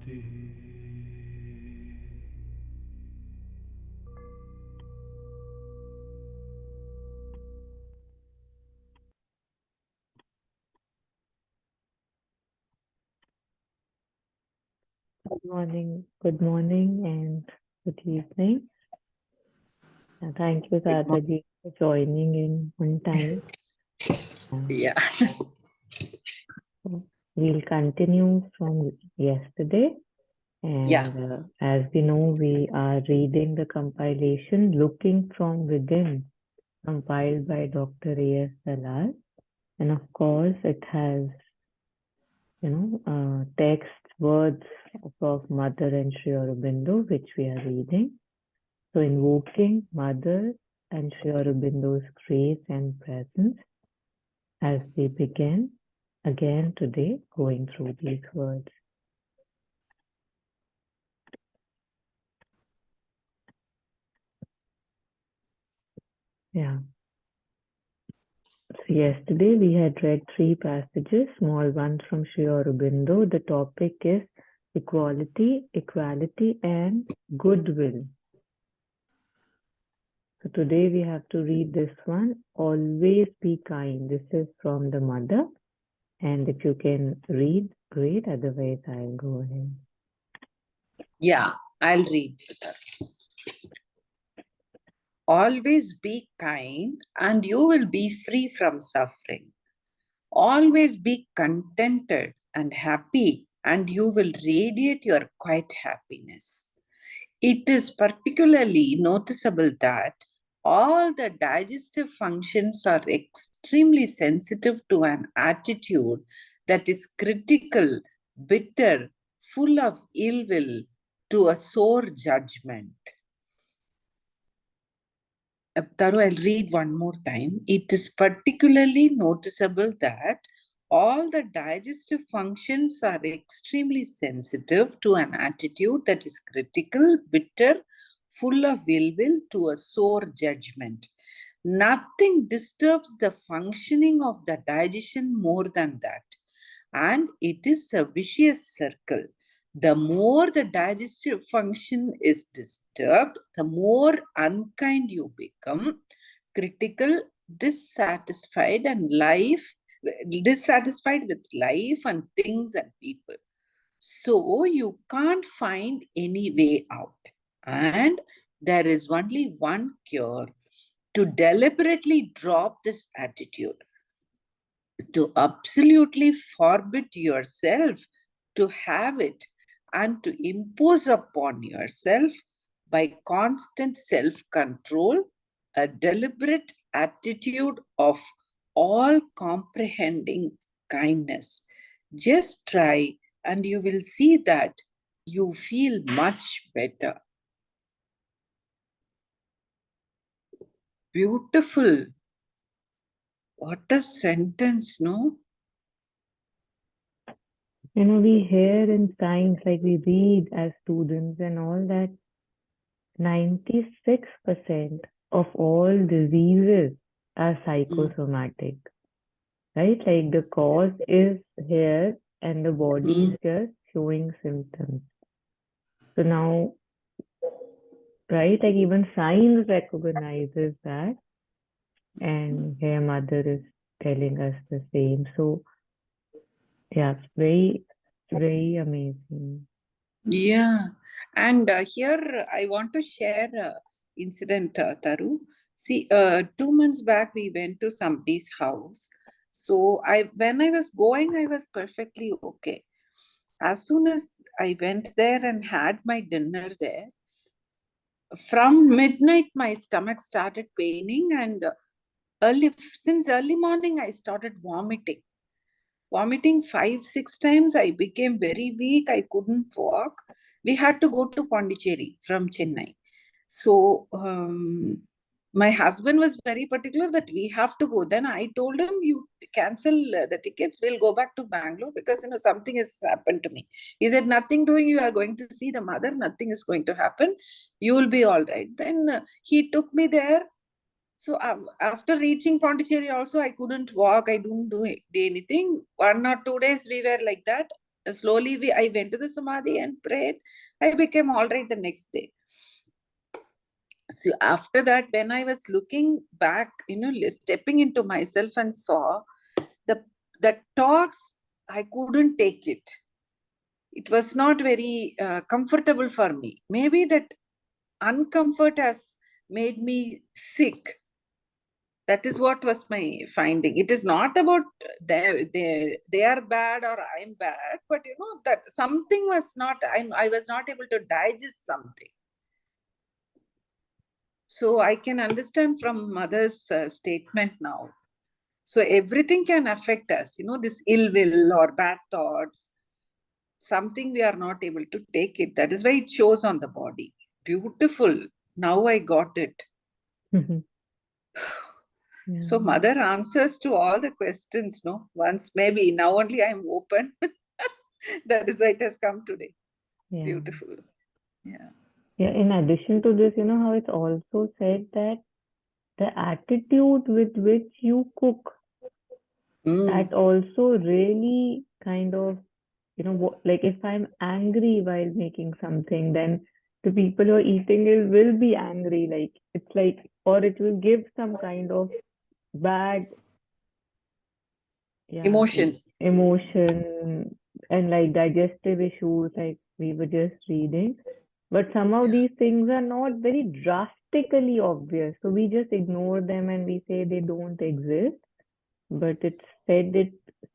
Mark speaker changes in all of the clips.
Speaker 1: Good morning and good evening. Thank you, Tataji, for joining in on time.
Speaker 2: Yeah.
Speaker 1: We'll continue from yesterday. And as we know, we are reading the compilation Looking from Within, compiled by Dr. S Dalal. And of course, it has, text, words of Mother and Sri Aurobindo, which we are reading. So invoking Mother and Sri Aurobindo's grace and presence as we begin again today going through these words. Yeah. So yesterday we had read 3 passages, small ones from Sri Aurobindo. The topic is equality, and goodwill. So today we have to read this one, always be kind. This is from the Mother. And if you can read, great. Otherwise, I'll go ahead.
Speaker 2: Yeah, I'll read. Always be kind and you will be free from suffering. Always be contented and happy and you will radiate your quiet happiness. It is particularly noticeable that all the digestive functions are extremely sensitive to an attitude that is critical, bitter, full of ill will, to a sore judgment. Taru, I'll read one more time. It is particularly noticeable that all the digestive functions are extremely sensitive to an attitude that is critical, bitter, full of ill will, to a sore judgment. Nothing disturbs the functioning of the digestion more than that. And it is a vicious circle. The more the digestive function is disturbed, the more unkind you become, critical, dissatisfied with life and things and people. So you can't find any way out. And there is only one cure: to deliberately drop this attitude, to absolutely forbid yourself to have it, and to impose upon yourself by constant self-control a deliberate attitude of all-comprehending kindness. Just try and you will see that you feel much better. Beautiful. What a sentence, no?
Speaker 1: We hear in science, like we read as students and all, that 96% of all diseases are psychosomatic, right? Like the cause is here and the body is just showing symptoms. So now, right, like even science recognizes that, and here Mother is telling us the same. So yeah, it's very, very amazing.
Speaker 2: Yeah, and here I want to share an incident, Taru. See, 2 months back we went to somebody's house. So when I was going, I was perfectly okay. As soon as I went there and had my dinner there, from midnight my stomach started paining, and since early morning I started vomiting. Vomiting 5-6 times. I became very weak. I couldn't walk. We had to go to Pondicherry from Chennai. So my husband was very particular that we have to go. Then I told him, you cancel the tickets. We'll go back to Bangalore because something has happened to me. He said, nothing doing. You are going to see the mother. Nothing is going to happen. You will be all right. Then he took me there. So after reaching Pondicherry also, I couldn't walk. I didn't do anything. 1 or 2 days we were like that. Slowly, I went to the Samadhi and prayed. I became all right the next day. So after that, when I was looking back, stepping into myself and saw the talks, I couldn't take it. It was not very comfortable for me. Maybe that uncomfort has made me sick. That is what was my finding. It is not about they are bad or I'm bad, but that something was not, I was not able to digest something. So I can understand from mother's statement now. So everything can affect us, this ill will or bad thoughts, something we are not able to take it. That is why it shows on the body. Beautiful. Now I got it.
Speaker 1: Yeah.
Speaker 2: So mother answers to all the questions, no? Once maybe, now only I'm open. That is why it has come today.
Speaker 1: Yeah.
Speaker 2: Beautiful. Yeah.
Speaker 1: Yeah, in addition to this, how it's also said that the attitude with which you cook, that also really kind of, like if I'm angry while making something, then the people who are eating it will be angry. Like it's like, or it will give some kind of bad, yeah,
Speaker 2: Emotions.
Speaker 1: emotion and like digestive issues, like we were just reading. But somehow these things are not very drastically obvious. So we just ignore them and we say they don't exist. But it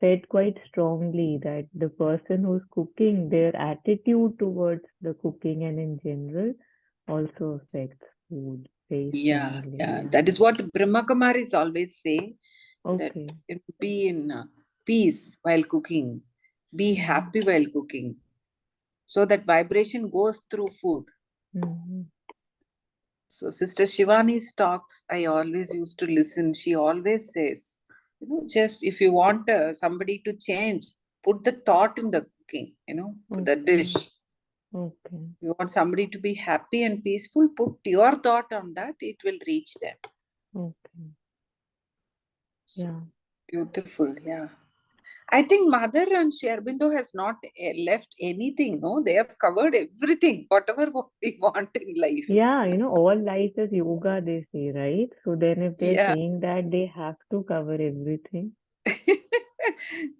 Speaker 1: said quite strongly that the person who's cooking, their attitude towards the cooking and in general also affects food very
Speaker 2: Yeah,
Speaker 1: strongly.
Speaker 2: yeah.
Speaker 1: Yeah.
Speaker 2: That is what Brahma Kumaris always say, that
Speaker 1: Okay.
Speaker 2: be in peace while cooking, be
Speaker 1: Yeah.
Speaker 2: happy while cooking, so that vibration goes through food.
Speaker 1: Mm-hmm.
Speaker 2: So Sister Shivani's talks, I always used to listen. She always says, just if you want somebody to change, put the thought in the cooking, the
Speaker 1: Okay.
Speaker 2: dish.
Speaker 1: Okay.
Speaker 2: You want somebody to be happy and peaceful, put your thought on that, it will reach them.
Speaker 1: Okay.
Speaker 2: So
Speaker 1: Yeah.
Speaker 2: beautiful, yeah. I think Mother and Aurobindo has not left anything, no? They have covered everything, whatever we want in life.
Speaker 1: Yeah, all life is yoga, they say, right? So then if they're
Speaker 2: Yeah.
Speaker 1: saying that, they have to cover everything.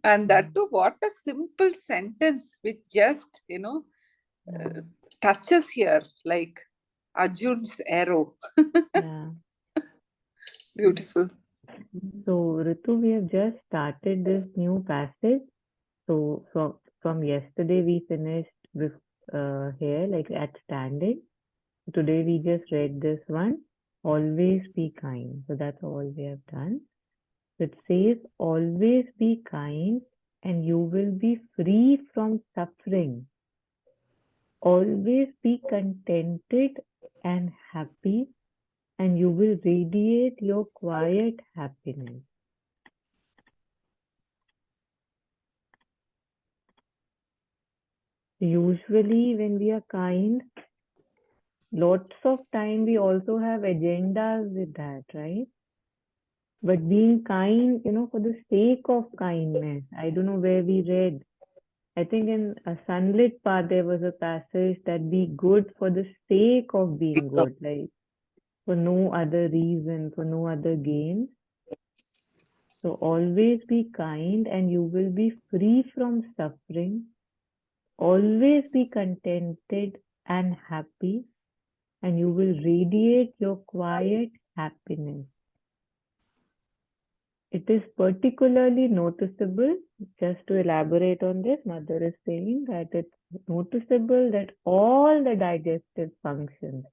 Speaker 2: And
Speaker 1: Yeah.
Speaker 2: that too, what a simple sentence which just,
Speaker 1: Yeah.
Speaker 2: touches here like Arjun's arrow.
Speaker 1: Yeah.
Speaker 2: Beautiful.
Speaker 1: So, Ritu, we have just started this new passage. So, from yesterday, we finished with here, like at standing. Today, we just read this one. Always be kind. So, that's all we have done. It says, always be kind, and you will be free from suffering. Always be contented and happy, and you will radiate your quiet happiness. Usually, when we are kind, lots of time we also have agendas with that, right? But being kind, for the sake of kindness, I don't know where we read. I think in a sunlit path there was a passage that be good for the sake of being good, like for no other reason, for no other gain. So always be kind and you will be free from suffering. Always be contented and happy, and you will radiate your quiet happiness. It is particularly noticeable, just to elaborate on this, Mother is saying that it's noticeable that all the digestive functions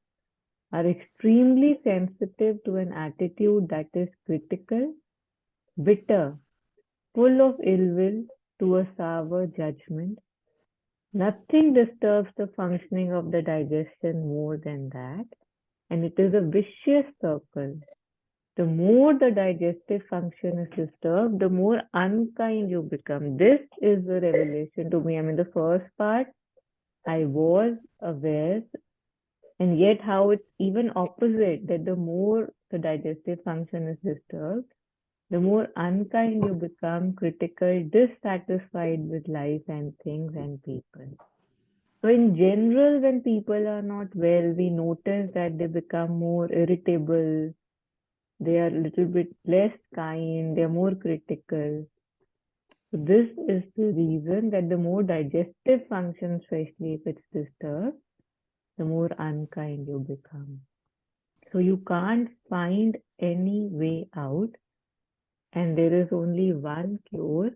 Speaker 1: are extremely sensitive to an attitude that is critical, bitter, full of ill will, to a sour judgment. Nothing disturbs the functioning of the digestion more than that, and it is a vicious circle. The more the digestive function is disturbed, the more unkind you become. This is the revelation to me. I mean, the first part, I was aware, and yet how it's even opposite, that the more the digestive function is disturbed, The more unkind you become, critical, dissatisfied with life and things and people. So, in general, when people are not well, we notice that they become more irritable, they are a little bit less kind, they're more critical. So, this is the reason that the more digestive function, especially if it's disturbed, the more unkind you become. So, you can't find any way out, and there is only one cure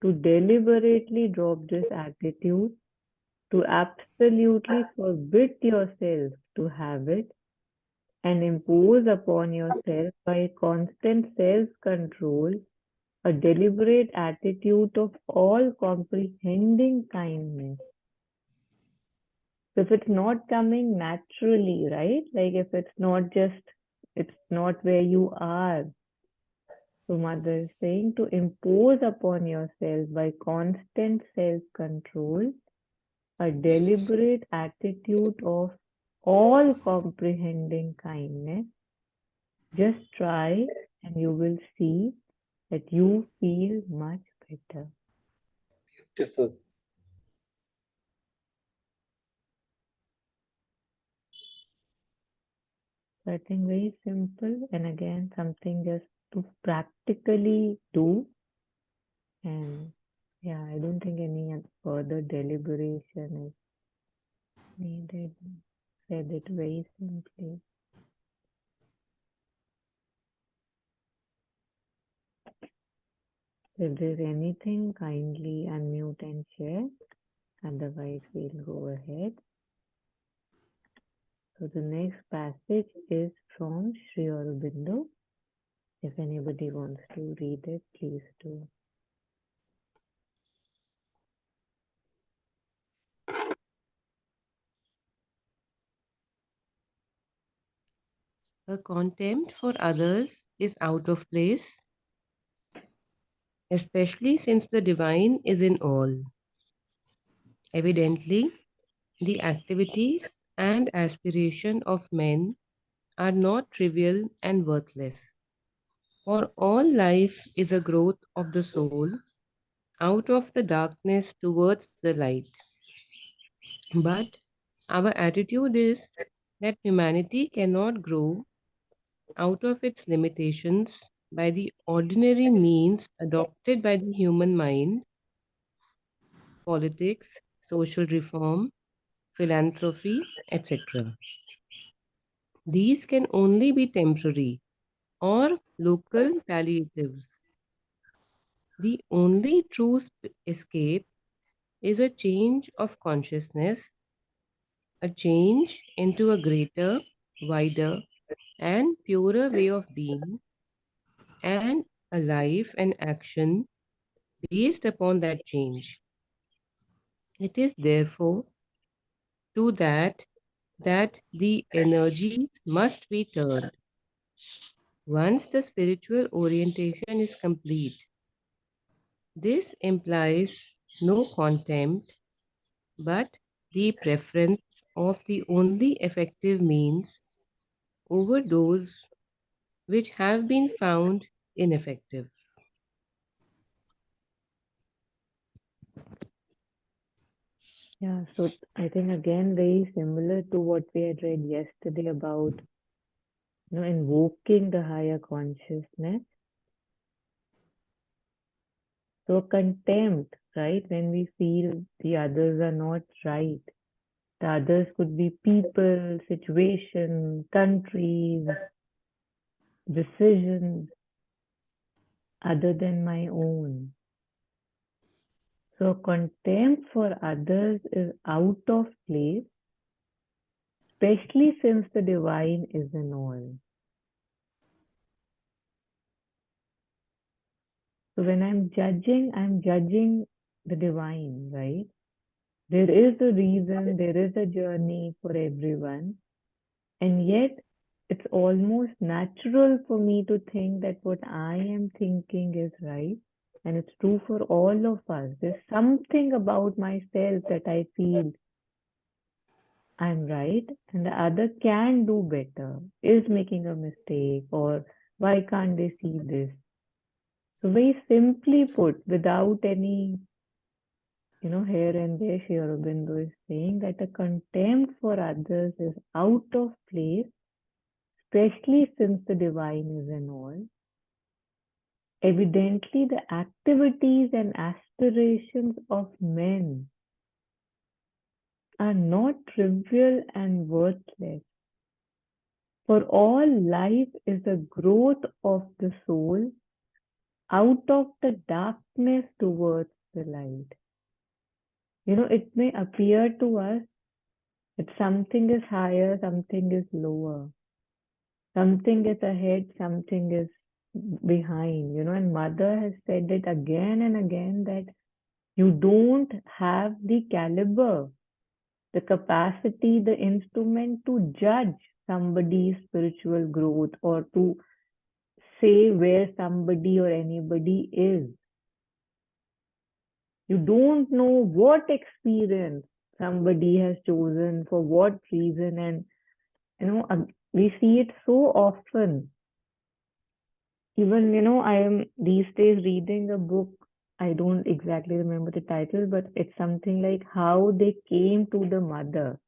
Speaker 1: to deliberately drop this attitude, to absolutely forbid yourself to have it, and impose upon yourself by constant self control a deliberate attitude of all comprehending kindness. So if it's not coming naturally, right? Like if it's not where you are. So mother is saying to impose upon yourself by constant self control a deliberate attitude of all comprehending kindness. Just try and you will see that you feel much better.
Speaker 2: Beautiful.
Speaker 1: So I think very simple and again something just to practically do. And yeah, I don't think any further deliberation is needed. Said it very simply. If there's anything, kindly unmute and share. Otherwise, we'll go ahead. So the next passage is from Sri Aurobindo. If anybody wants to read it, please do.
Speaker 3: A contempt for others is out of place, especially since the divine is in all. Evidently, the activities and aspiration of men are not trivial and worthless, for all life is a growth of the soul out of the darkness towards the light. But our attitude is that humanity cannot grow out of its limitations by the ordinary means adopted by the human mind: politics, social reform, philanthropy, etc. These can only be temporary or local palliatives. The only true escape is a change of consciousness, a change into a greater, wider, and purer way of being, and a life and action based upon that change. It is therefore to that the energies must be turned. Once the spiritual orientation is complete, this implies no contempt, but the preference of the only effective means over those which have been found ineffective.
Speaker 1: Yeah, so I think again very similar to what we had read yesterday about invoking the higher consciousness. So contempt, right? When we feel the others are not right. The others could be people, situation, countries, decisions other than my own. So contempt for others is out of place, especially since the divine is in all. So when I'm judging the divine, right? There is a reason, there is a journey for everyone. And yet, it's almost natural for me to think that what I am thinking is right. And it's true for all of us. There's something about myself that I feel I'm right and the other can do better, is making a mistake, or why can't they see this? So very simply put, without any, here and there, Sri Aurobindo is saying that a contempt for others is out of place, especially since the divine is in all. Evidently, the activities and aspirations of men are not trivial and worthless. For all life is a growth of the soul out of the darkness towards the light. It may appear to us that something is higher, something is lower, something is ahead, something is behind, and Mother has said it again and again that you don't have the caliber, the capacity, the instrument to judge somebody's spiritual growth or to say where somebody or anybody is. You don't know what experience somebody has chosen for what reason, and we see it so often. Even I am these days reading a book. I don't exactly remember the title, but it's something like how they came to the mother.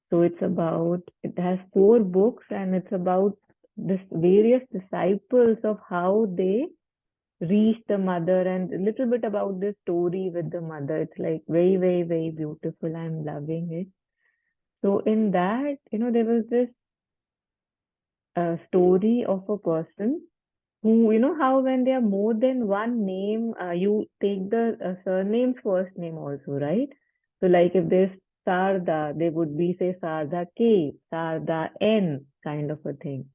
Speaker 1: So it has 4 books, and it's about this various disciples of how they reached the mother and a little bit about the story with the mother. It's like very, very, very beautiful. I'm loving it. So in that, there was this story of a person who, how when there are more than one name, you take the surname's first name also, right? So like if there's Sarda, they would be say Sarda K, Sarda N kind of a thing.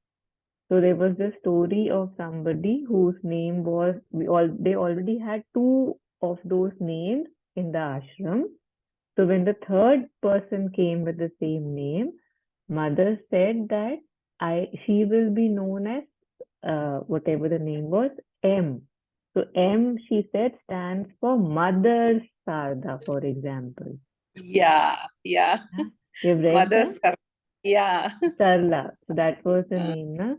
Speaker 1: So there was this story of somebody whose name was they already had 2 of those names in the ashram. So when the third person came with the same name, Mother said that she will be known as whatever the name was, M. So M, she said, stands for Mother Sarda, for example.
Speaker 2: Yeah.
Speaker 1: You've read
Speaker 2: Mother
Speaker 1: that?
Speaker 2: Sar- Yeah.
Speaker 1: Sarla. So that was the name, na?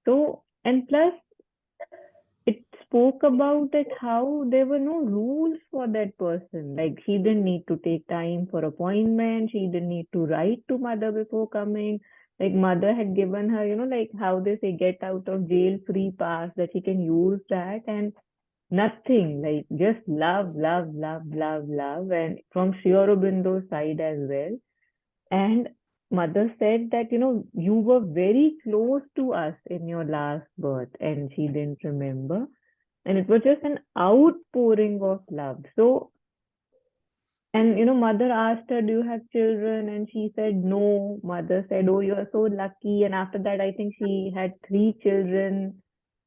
Speaker 1: So, and plus, it spoke about that how there were no rules for that person. Like she didn't need to take time for appointment. She didn't need to write to Mother before coming. Like Mother had given her, like how they say, get out of jail free pass, that she can use that, and nothing, like just love, love, love, love, love, and from Sri Aurobindo's side as well. And Mother said that, you were very close to us in your last birth, and she didn't remember. And it was just an outpouring of love. So, and Mother asked her, do you have children? And she said, no. Mother said, oh, you're so lucky. And after that, I think she had 3 children.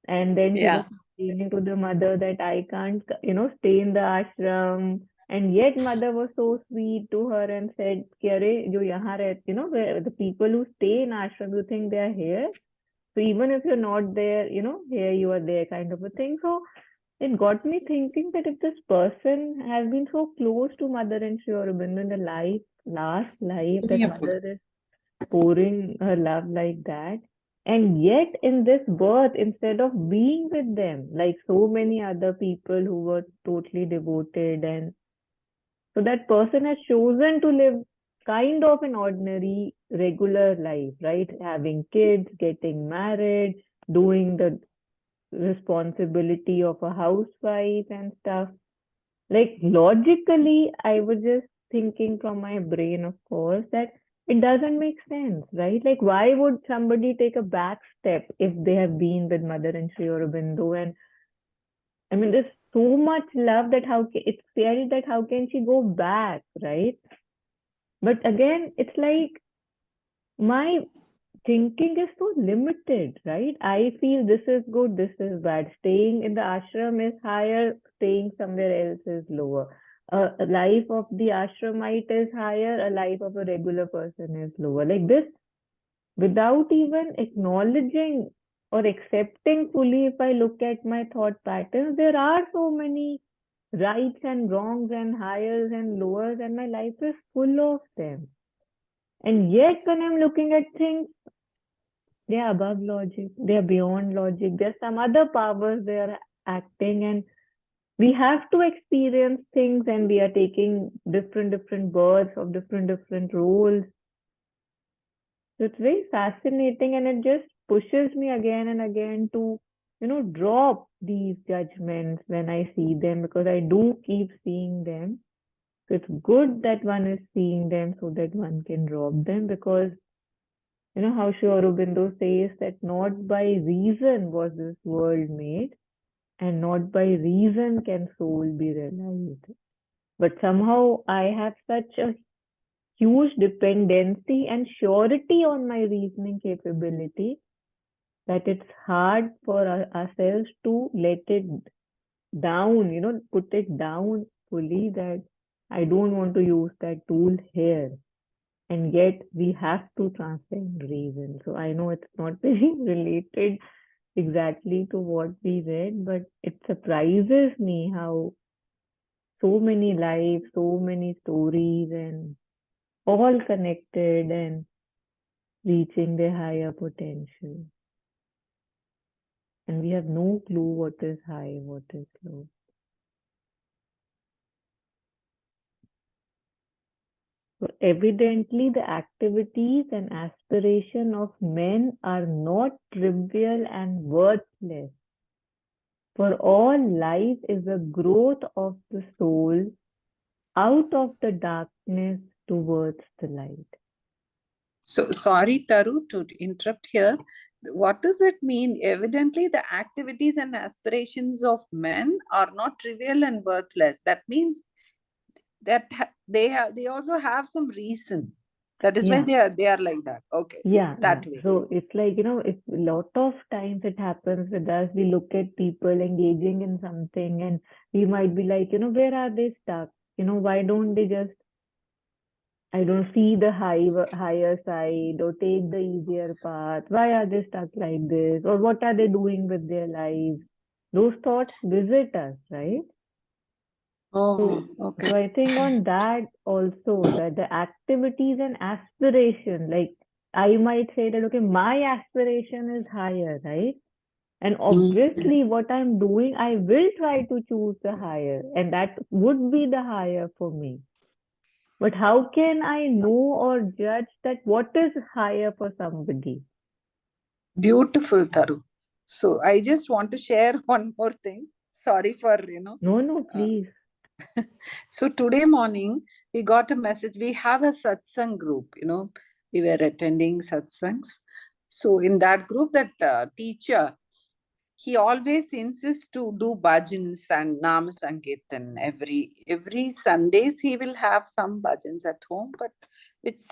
Speaker 1: And then she was
Speaker 2: Yeah.
Speaker 1: complaining to the mother that I can't, stay in the ashram. And yet mother was so sweet to her and said, "Ki Are, jo yahan reh, where the people who stay in ashram, you think they are here? So even if you're not there, here you are there kind of a thing." So it got me thinking that if this person has been so close to mother and Sri Aurobindo in the last life, that
Speaker 2: Punyapur.
Speaker 1: mother is pouring her love like that. And yet, in this birth, instead of being with them, like so many other people who were totally devoted, and so that person has chosen to live kind of an ordinary, regular life, right? Having kids, getting married, doing the responsibility of a housewife and stuff. Like logically, I was just thinking from my brain, of course, that it doesn't make sense, right? Like, why would somebody take a back step if they have been with Mother and Sri Aurobindo? And I mean, there's so much love that it's scary that how can she go back, right? But again, it's like my thinking is so limited, right? I feel this is good, this is bad. Staying in the ashram is higher, staying somewhere else is lower. A life of the ashramite is higher, a life of a regular person is lower. Like this, without even acknowledging or accepting fully, if I look at my thought patterns, there are so many rights and wrongs and highers and lowers, and my life is full of them. And yet, when I'm looking at things, they are above logic. They are beyond logic. There's some other powers they are acting, and we have to experience things, and we are taking different births of different roles. So it's very fascinating, and it just pushes me again and again to, drop these judgments when I see them, because I do keep seeing them. So it's good that one is seeing them so that one can drop them, because how Sri Aurobindo says that not by reason was this world made, and not by reason can soul be realized. But somehow I have such a huge dependency and surety on my reasoning capability that it's hard for ourselves to let it down, put it down fully, that I don't want to use that tool here. And yet we have to transcend reason. So I know it's not very related exactly to what we read, but it surprises me how so many lives, so many stories, and all connected and reaching their higher potential. And we have no clue what is high, what is low. So evidently, the activities and aspiration of men are not trivial and worthless. For all life is a growth of the soul out of the darkness towards the light.
Speaker 2: So sorry, Taru, to interrupt here. What does that mean? Evidently, the activities and aspirations of men are not trivial and worthless. That means that they also have some reason. That is why
Speaker 1: Yeah,
Speaker 2: they are like that. Okay,
Speaker 1: yeah, yeah.
Speaker 2: that way.
Speaker 1: So it's like, it's a lot of times it happens with us. We look at people engaging in something, and we might be like, where are they stuck? Why don't they just, I don't see the higher side, or take the easier path? Why are they stuck like this? Or what are they doing with their lives? Those thoughts visit us, right?
Speaker 2: Oh,
Speaker 1: So,
Speaker 2: okay.
Speaker 1: so I think on that also, that the activities and aspiration, like I might say that, okay, my aspiration is higher, right? And
Speaker 2: Mm.
Speaker 1: obviously, what I'm doing, I will try to choose the higher, and that would be the higher for me. But how can I know or judge that what is higher for somebody?
Speaker 2: Beautiful, Taru. So I just want to share one more thing. Sorry for,
Speaker 1: No, no,
Speaker 2: uh,
Speaker 1: please.
Speaker 2: so today morning we got a message. We have a satsang group, we were attending satsangs. So in that group, that teacher, he always insists to do bhajans and nama sankirtan every Sundays. He will have some bhajans at home, but it's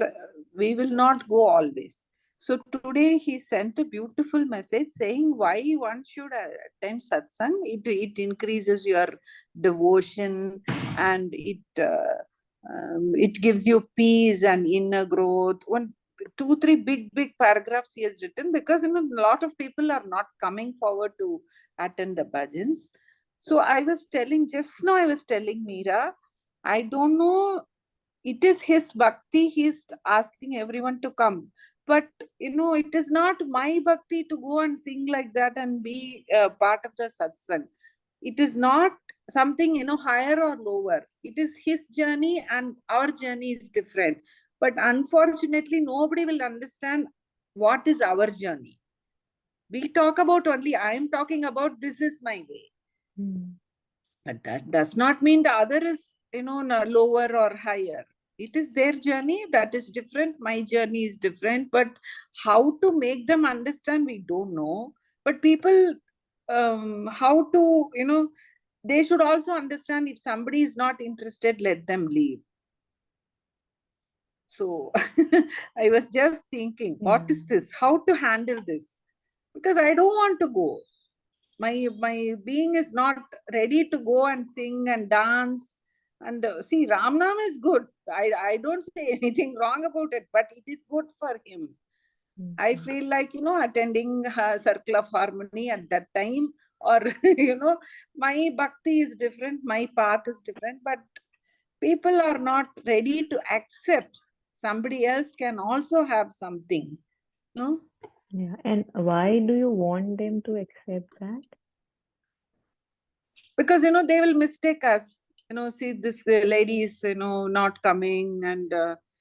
Speaker 2: we will not go always. So today he sent a beautiful message saying why one should attend satsang. It increases your devotion, and it gives you peace and inner growth. One, two, three big paragraphs he has written, because a lot of people are not coming forward to attend the bhajans. So I was telling Meera, I don't know, it is his bhakti, he's asking everyone to come. But it is not my bhakti to go and sing like that and be part of the satsang. It is not something higher or lower. It is his journey and our journey is different. But unfortunately, nobody will understand what is our journey. We talk about only, I am talking about this is my way.
Speaker 1: Hmm.
Speaker 2: But that does not mean the other is, lower or higher. It is their journey that is different. My journey is different. But how to make them understand, we don't know. But people, how to, they should also understand, if somebody is not interested, let them leave. So I was just thinking, what
Speaker 1: Yeah.
Speaker 2: is this? How to handle this? Because I don't want to go. My being is not ready to go and sing and dance. And see, Ramnam is good. I don't say anything wrong about it, but it is good for him. I
Speaker 1: Mhm.
Speaker 2: feel like, attending Circle of Harmony at that time, or, my bhakti is different, my path is different, but people are not ready to accept somebody else can also have something. No?
Speaker 1: Yeah. And why do you want them to accept that?
Speaker 2: Because, they will mistake us. See, this lady is, not coming, and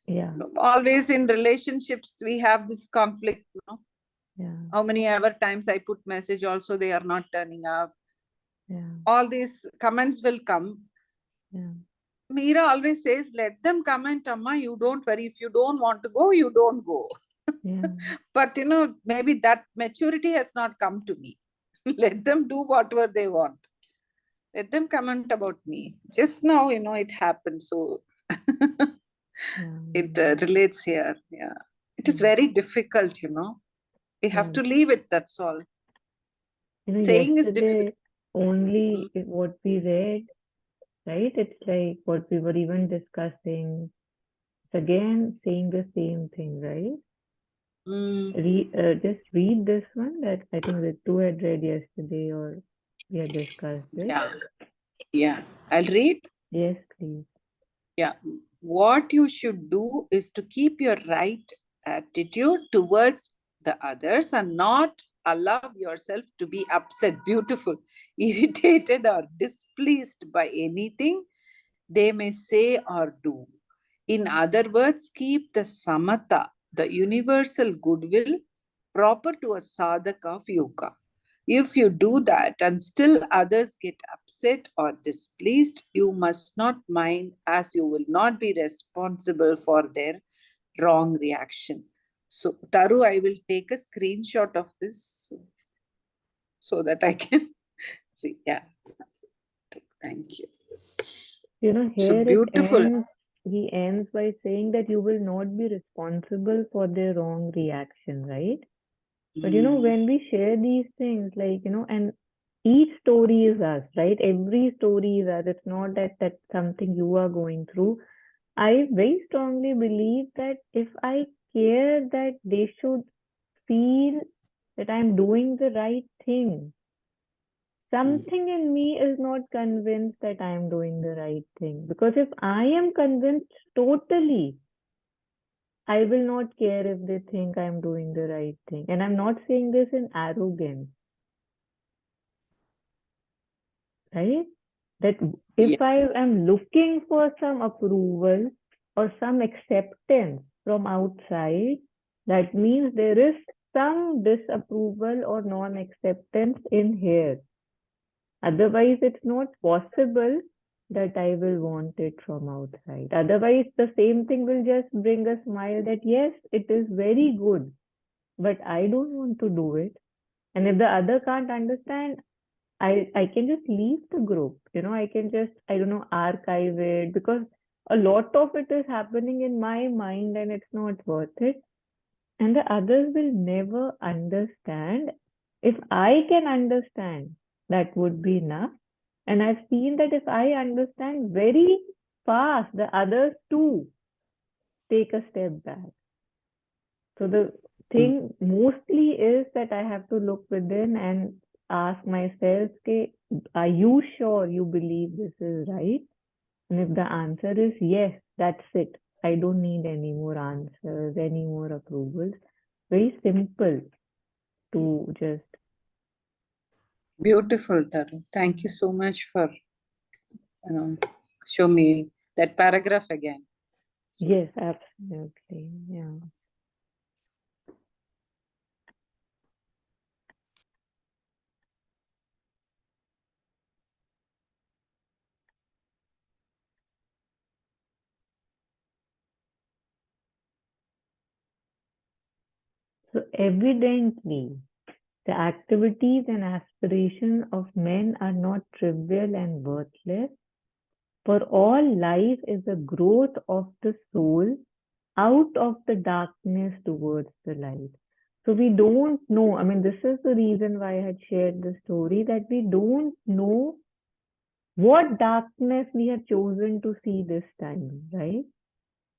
Speaker 1: Yeah.
Speaker 2: always in relationships, we have this conflict,
Speaker 1: Yeah.
Speaker 2: how many ever times I put message, also they are not turning up.
Speaker 1: Yeah.
Speaker 2: All these comments will come.
Speaker 1: Yeah.
Speaker 2: Meera always says, let them comment, Amma, you don't worry. If you don't want to go, you don't go.
Speaker 1: Yeah.
Speaker 2: But, maybe that maturity has not come to me. Let them do whatever they want. Let them comment about me. Just now, it happened. So
Speaker 1: Yeah.
Speaker 2: it relates here. Yeah. It is
Speaker 1: Yeah.
Speaker 2: very difficult, We have
Speaker 1: Yeah.
Speaker 2: to leave it, that's all. Saying is difficult.
Speaker 1: Yesterday only what we read, right? It's like what we were even discussing. It's again saying the same thing, right? Just read this one that I think the two had read yesterday, or we had discussed it.
Speaker 2: Yeah. Yeah. I'll read.
Speaker 1: Yes, please.
Speaker 2: Yeah. What you should do is to keep your right attitude towards the others and not allow yourself to be upset, beautiful, irritated, or displeased by anything they may say or do. In other words, keep the samatha, the universal goodwill, proper to a sadhaka of yoga. If you do that and still others get upset or displeased, you must not mind, as you will not be responsible for their wrong reaction. So, Taru, I will take a screenshot of this so that I can read. Yeah. Thank you. So
Speaker 1: Here
Speaker 2: beautiful.
Speaker 1: he ends by saying that you will not be responsible for their wrong reaction, right? But when we share these things, like, and each story is us, right? Every story is us. It's not that that's something you are going through. I very strongly believe that if I care that they should feel that I'm doing the right thing, something in me is not convinced that I am doing the right thing. Because if I am convinced totally, I will not care if they think I'm doing the right thing. And I'm not saying this in arrogance, right? That
Speaker 2: Yeah.
Speaker 1: if I am looking for some approval or some acceptance from outside, that means there is some disapproval or non acceptance in here. Otherwise, it's not possible that I will want it from outside. Otherwise, the same thing will just bring a smile that yes, it is very good, but I don't want to do it. And if the other can't understand, I can just leave the group. I can just, I don't know, archive it, because a lot of it is happening in my mind and it's not worth it. And the others will never understand. If I can understand, that would be enough. And I've seen that if I understand very fast, the others too take a step back. So the thing mostly is that I have to look within and ask myself, okay, are you sure you believe this is right? And if the answer is yes, that's it. I don't need any more answers, any more approvals. Very simple to just.
Speaker 2: Beautiful, Taru. Thank you so much for show me that paragraph again. So,
Speaker 1: Yes, absolutely. Yeah. So evidently, the activities and aspirations of men are not trivial and worthless, for all life is a growth of the soul out of the darkness towards the light. So we don't know. I mean, this is the reason why I had shared the story, that we don't know what darkness we have chosen to see this time, right?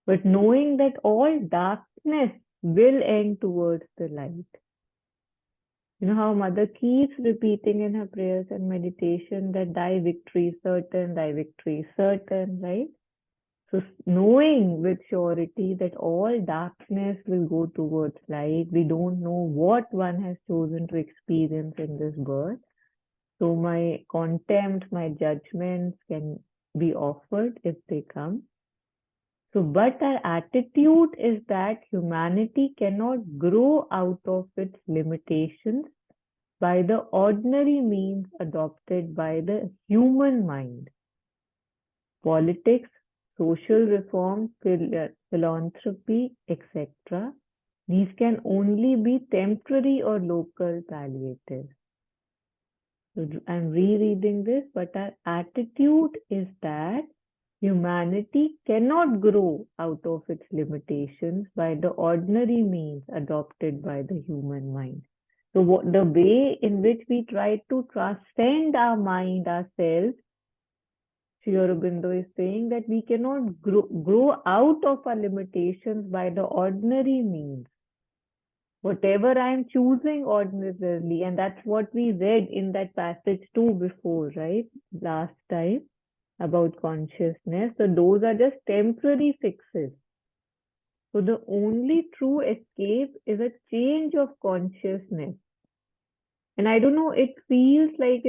Speaker 1: But knowing that all darkness will end towards the light. How Mother keeps repeating in her prayers and meditation that thy victory is certain, thy victory is certain, right? So knowing with surety that all darkness will go towards light, we don't know what one has chosen to experience in this birth. So my contempt, my judgments can be offered if they come. So, but our attitude is that humanity cannot grow out of its limitations by the ordinary means adopted by the human mind. Politics, social reform, philanthropy, etc. These can only be temporary or local palliatives. So I'm rereading this, but our attitude is that humanity cannot grow out of its limitations by the ordinary means adopted by the human mind. So the way in which we try to transcend our mind, ourselves, Sri Aurobindo is saying that we cannot grow out of our limitations by the ordinary means. Whatever I am choosing ordinarily, and that's what we read in that passage too before, right? Last time about consciousness. So those are just temporary fixes. So the only true escape is a change of consciousness. And I don't know, it feels like,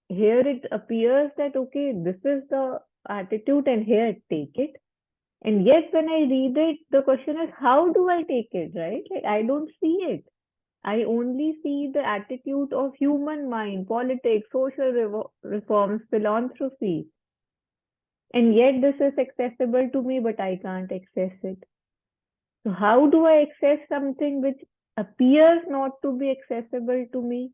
Speaker 1: here it appears that, okay, this is the attitude and here take it. And yet when I read it, the question is, how do I take it, right? Like, I don't see it. I only see the attitude of human mind, politics, social reforms, philanthropy. And yet this is accessible to me, but I can't access it. So how do I access something which appears not to be accessible to me?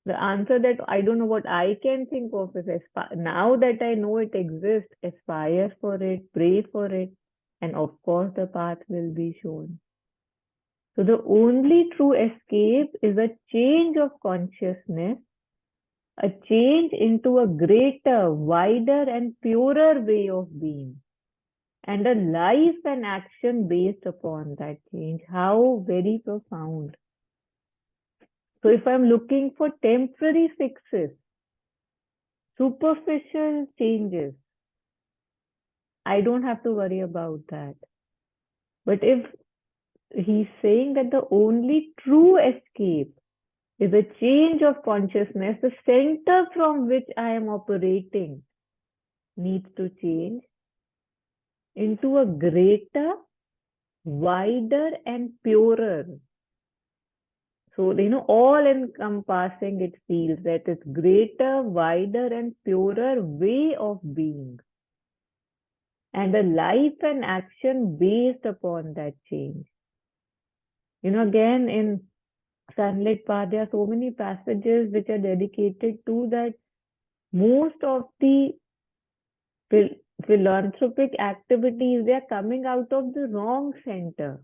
Speaker 1: The answer that I don't know what I can think of is now that I know it exists, aspire for it, pray for it, and of course the path will be shown. So the only true escape is a change of consciousness, a change into a greater, wider, and purer way of being, and a life and action based upon that change. How very profound. So if I'm looking for temporary fixes, superficial changes, I don't have to worry about that. But if he's saying that the only true escape is a change of consciousness, the center from which I am operating needs to change into a greater, wider, and purer. So, all encompassing, it feels that it's greater, wider, and purer way of being. And a life and action based upon that change. Again, in Sunlit Path, there are so many passages which are dedicated to that. Most of the philanthropic activities, they are coming out of the wrong center,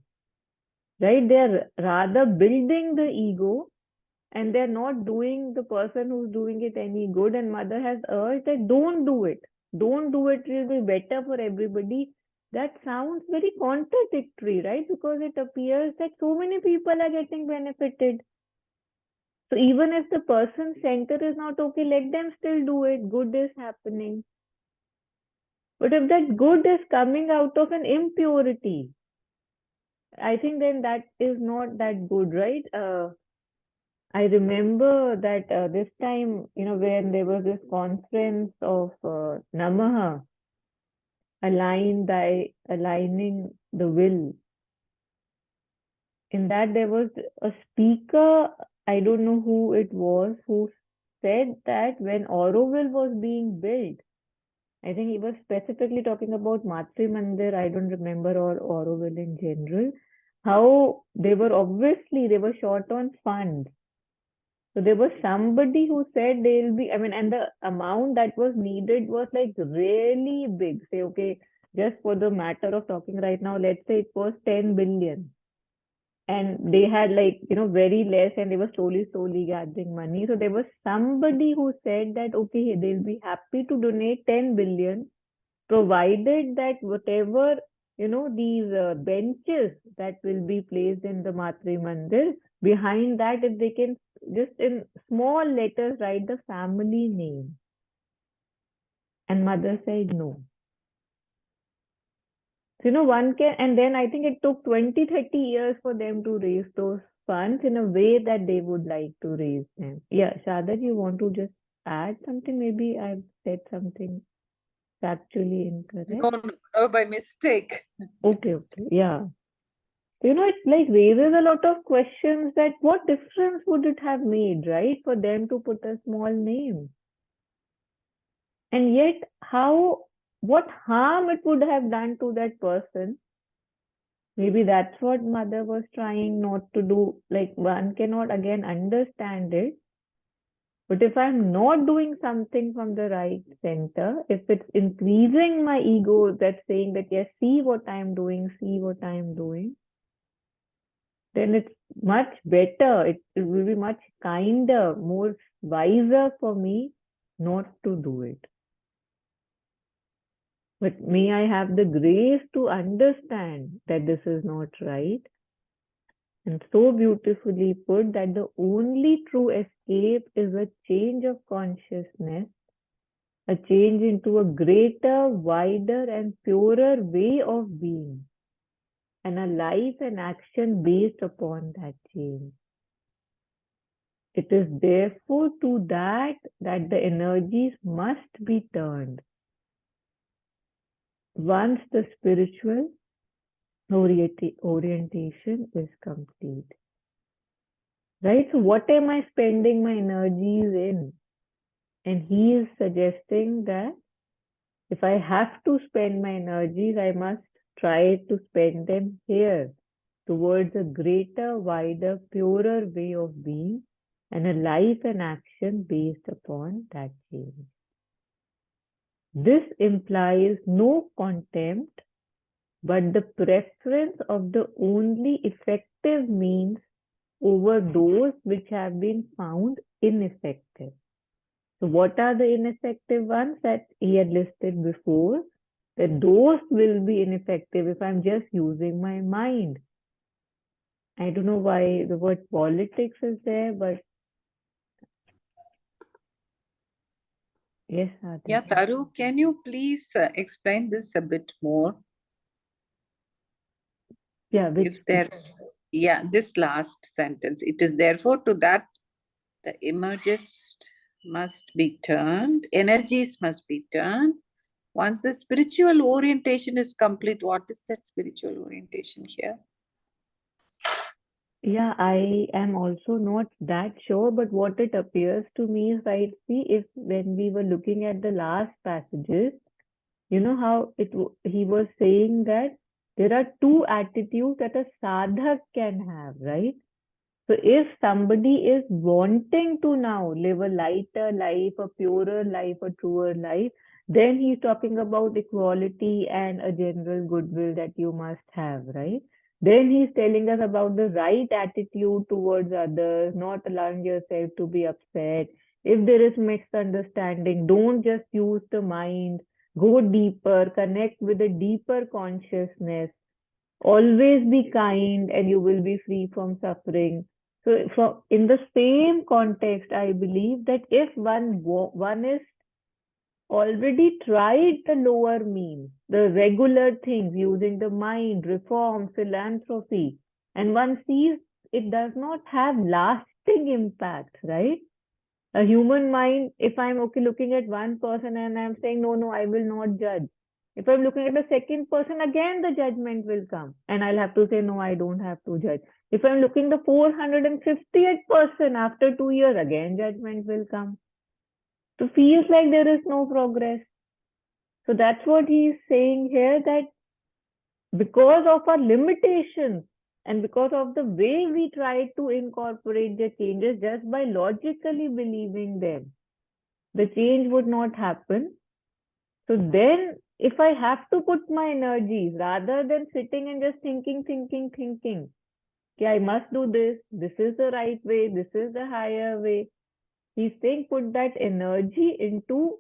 Speaker 1: right? They are rather building the ego, and they're not doing the person who's doing it any good. And mother has urged that don't do it. Don't do it. It will be better for everybody. That sounds very contradictory, right? Because it appears that so many people are getting benefited. So even if the person center is not okay, let them still do it. Good is happening. But if that good is coming out of an impurity, I think then that is not that good, right? I remember that this time, when there was this conference of Namaha, aligning the will. In that, there was a speaker, I don't know who it was, who said that when Aurobindo was being built, I think he was specifically talking about Matri Mandir, I don't remember, or Aurobindo in general, how they were short on funds. So there was somebody who said they'll be, and the amount that was needed was like really big. Say, okay, just for the matter of talking right now, let's say it was 10 billion. And they had very less, and they were slowly gathering money. So there was somebody who said that, okay, they'll be happy to donate 10 billion, provided that whatever, these benches that will be placed in the Matri Mandir, behind that, if they can just in small letters write the family name. And mother said no. So, one can, and then I think it took 20, 30 years for them to raise those funds in a way that they would like to raise them. Yeah, Shadad, you want to just add something? Maybe I've said something factually incorrect.
Speaker 2: No, by mistake.
Speaker 1: Okay, yeah. It like raises a lot of questions that what difference would it have made, right, for them to put a small name? And yet, what harm it would have done to that person? Maybe that's what mother was trying not to do. Like, one cannot again understand it. But if I'm not doing something from the right center, if it's increasing my ego, that's saying that, yes, see what I'm doing, see what I'm doing, then it's much better. It will be much kinder, more wiser for me not to do it. But may I have the grace to understand that this is not right. And so beautifully put that the only true escape is a change of consciousness, a change into a greater, wider, and purer way of being, and a life and action based upon that change. It is therefore to that the energies must be turned once the spiritual orientation is complete. Right? So, what am I spending my energies in? And he is suggesting that if I have to spend my energies, I must try to spend them here towards a greater, wider, purer way of being and a life and action based upon that change. This implies no contempt, but the preference of the only effective means over those which have been found ineffective. So, what are the ineffective ones that he had listed before? That those will be ineffective if I'm just using my mind. I don't know why the word politics is there, but yes,
Speaker 2: Yeah,
Speaker 1: Aditi.
Speaker 2: Taru, can you please explain this a bit more?
Speaker 1: Yeah, which
Speaker 2: If there, yeah, this last sentence, it is therefore to that the images must be turned, energies must be turned. Once the spiritual orientation is complete, what is that spiritual orientation here?
Speaker 1: yeah, I am also not that sure, but what it appears to me is, right, see, if when we were looking at the last passages, you know how he was saying that there are two attitudes that a sadhak can have, right? So if somebody is wanting to now live a lighter life, a purer life, a truer life, then he's talking about equality and a general goodwill that you must have, right? Then he's telling us about the right attitude towards others, not allowing yourself to be upset. If there is misunderstanding, don't just use the mind, go deeper, connect with a deeper consciousness, always be kind and you will be free from suffering. So in the same context, I believe that if one is already tried the lower means, the regular things using the mind, reform, philanthropy, and one sees it does not have lasting impact, right? A human mind, if I'm okay looking at one person and I'm saying, no, no, I will not judge. If I'm looking at the second person, again the judgment will come. And I'll have to say, no, I don't have to judge. If I'm looking the 450th person after 2 years, again judgment will come. So feels like there is no progress. So that's what he's saying here, that because of our limitations and because of the way we try to incorporate the changes just by logically believing them, the change would not happen. So then, if I have to put my energies rather than sitting and just thinking, okay, I must do this is the right way, this is the higher way. He's saying put that energy into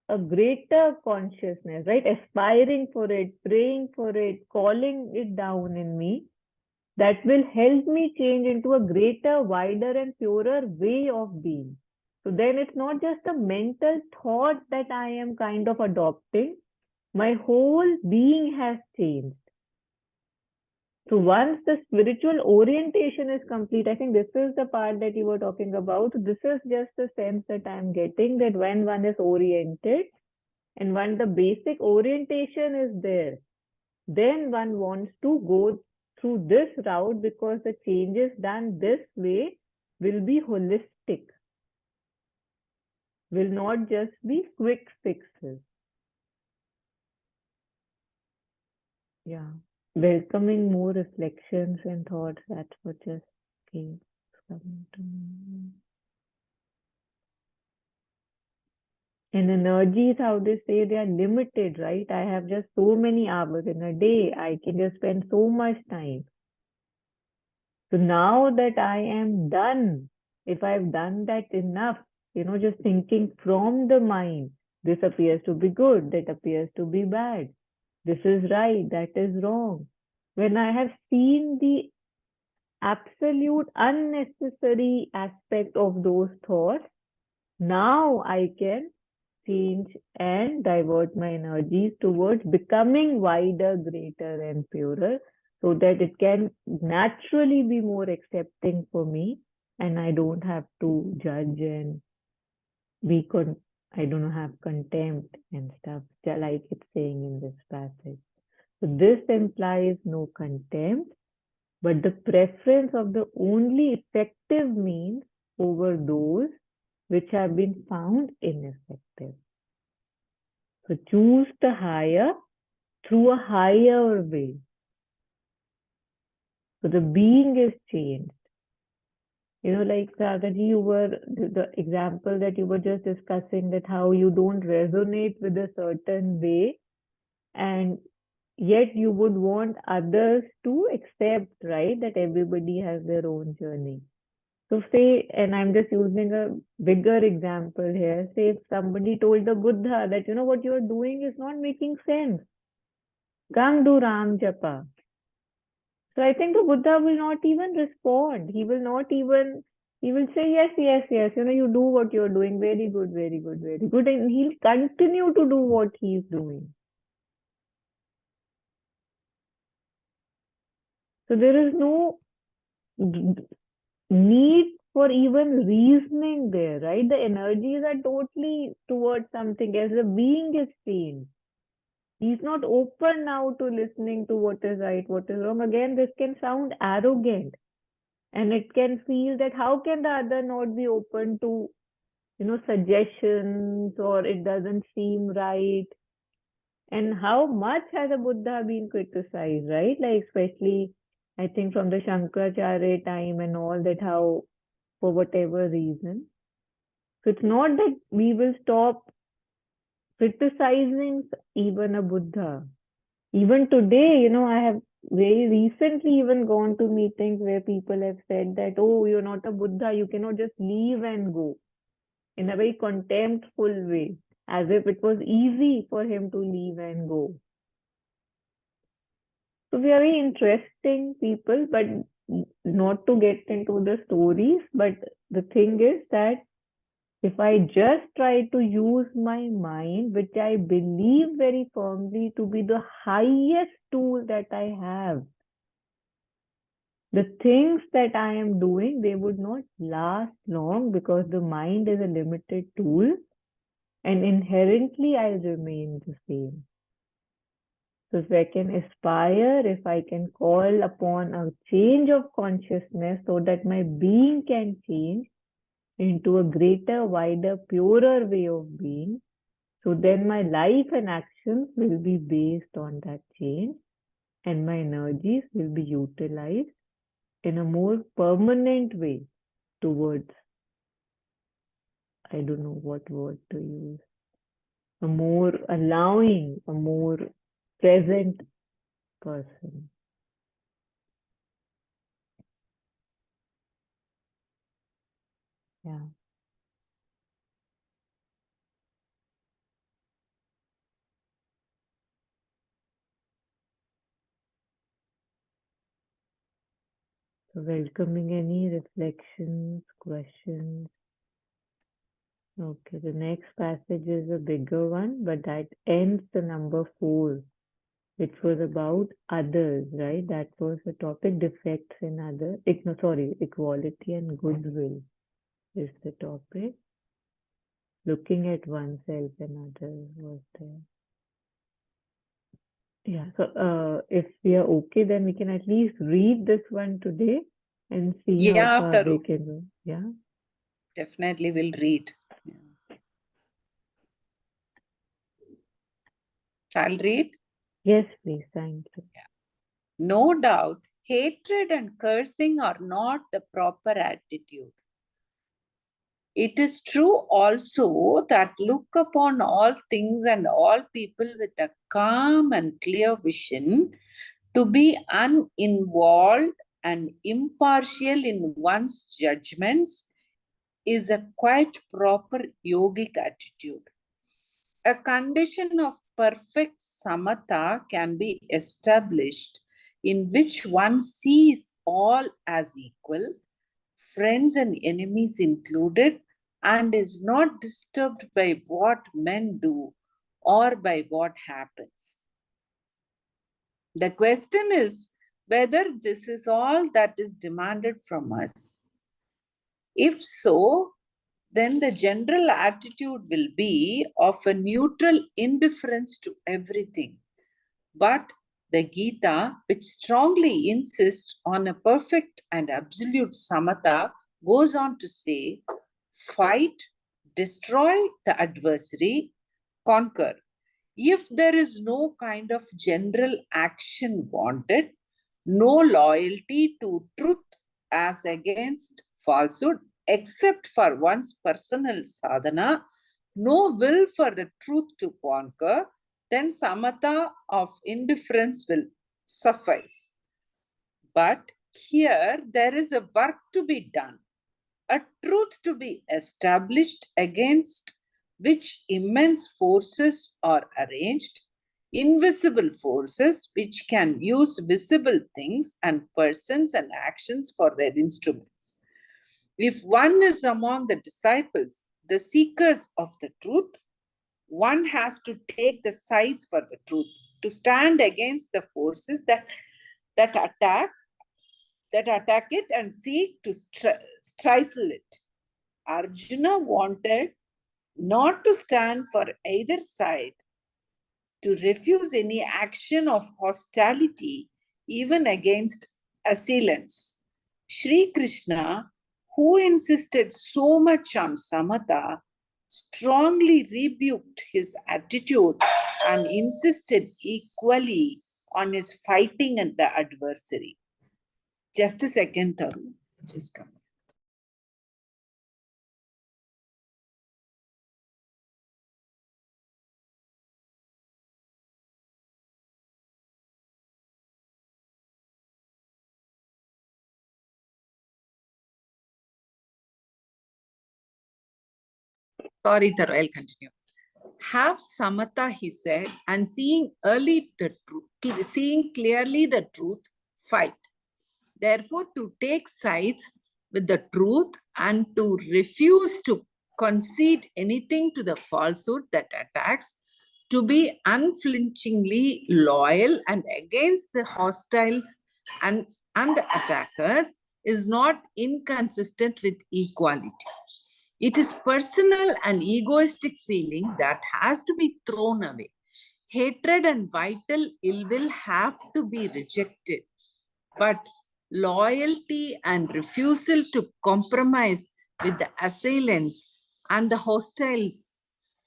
Speaker 1: a greater consciousness, right? Aspiring for it, praying for it, calling it down in me. That will help me change into a greater, wider, and purer way of being. So then it's not just a mental thought that I am kind of adopting, my whole being has changed. So once the spiritual orientation is complete, I think this is the part that you were talking about. This is just the sense that I'm getting, that when one is oriented and when the basic orientation is there, then one wants to go through this route, because the changes done this way will be holistic, will not just be quick fixes. Yeah. Welcoming more reflections and thoughts. That's what just came coming to me. And energies, how they say, they are limited, right? I have just so many hours in a day. I can just spend so much time. So now that I am done, if I've done that enough, just thinking from the mind, this appears to be good, that appears to be bad. This is right, that is wrong. When I have seen the absolute unnecessary aspect of those thoughts, now I can change and divert my energies towards becoming wider, greater, and purer, so that it can naturally be more accepting for me, and I don't have to judge and be I don't know, have contempt and stuff, like it's saying in this passage. So this implies no contempt, but the preference of the only effective means over those which have been found ineffective. So choose the higher through a higher way. So the being is changed. Like Ragaji, you were the example that you were just discussing, that how you don't resonate with a certain way, and yet you would want others to accept, right? That everybody has their own journey. So say, and I'm just using a bigger example here, say if somebody told the Buddha that, what you're doing is not making sense. Gang do Ram Japa. So I think the Buddha will not even respond. He will not even, he will say, yes, yes, yes, you do what you're doing. Very good, very good, very good. And he'll continue to do what he's doing. So there is no need for even reasoning there, right? The energies are totally towards something else. The being is changed. He's not open now to listening to what is right, what is wrong. Again, this can sound arrogant, and it can feel that how can the other not be open to, suggestions, or it doesn't seem right. And how much has a Buddha been criticized, right? Like, especially, I think from the Shankaracharya time and all that, how, for whatever reason. So it's not that we will stop criticizing even a Buddha. Even today, I have very recently even gone to meetings where people have said that, oh, you're not a Buddha, you cannot just leave and go, in a very contemptful way, as if it was easy for him to leave and go. So we are very interesting people, but not to get into the stories. But the thing is that if I just try to use my mind, which I believe very firmly to be the highest tool that I have, the things that I am doing, they would not last long, because the mind is a limited tool, and inherently I'll remain the same. So if I can aspire, if I can call upon a change of consciousness so that my being can change into a greater, wider, purer way of being, so then my life and actions will be based on that change, and my energies will be utilized in a more permanent way towards, I don't know what word to use, a more allowing, a more present person. Yeah. So welcoming any reflections, questions. Okay, the next passage is a bigger one, but that ends the number 4. which was about others, right? That was the topic, defects in others. No, sorry, equality and goodwill is the topic. Looking at oneself and others was there. Yeah, so if we are okay, then we can at least read this one today and see how
Speaker 2: Yeah,
Speaker 1: far we
Speaker 2: Taru.
Speaker 1: can go. Yeah.
Speaker 2: Definitely will read. Yeah. Shall read?
Speaker 1: Yes, please. Thank you.
Speaker 2: No doubt, hatred and cursing are not the proper attitude. It is true also that look upon all things and all people with a calm and clear vision, to be uninvolved and impartial in one's judgments is a quite proper yogic attitude. A condition of perfect samatha can be established in which one sees all as equal, friends and enemies included, and is not disturbed by what men do or by what happens. The question is whether this is all that is demanded from us. If so, then the general attitude will be of a neutral indifference to everything. But the Gita, which strongly insists on a perfect and absolute samatha, goes on to say, fight, destroy the adversary, conquer. If there is no kind of general action wanted, no loyalty to truth as against falsehood, except for one's personal sadhana, no will for the truth to conquer, then samatha of indifference will suffice. But here there is a work to be done, a truth to be established against which immense forces are arranged, invisible forces which can use visible things and persons and actions for their instruments. If one is among the disciples, the seekers of the truth, one has to take the sides for the truth, to stand against the forces that attack it and seek to stifle it. Arjuna wanted not to stand for either side, to refuse any action of hostility, even against assailants. Sri Krishna, who insisted so much on samatha, strongly rebuked his attitude and insisted equally on his fighting at the adversary. Just a second, Taru. Just come. Sorry, Taru, I'll continue. Have samatha, he said, and seeing clearly the truth, fight. Therefore, to take sides with the truth and to refuse to concede anything to the falsehood that attacks, to be unflinchingly loyal and against the hostiles and the attackers is not inconsistent with equality. It is personal and egoistic feeling that has to be thrown away. Hatred and vital ill will have to be rejected. But loyalty and refusal to compromise with the assailants and the hostiles,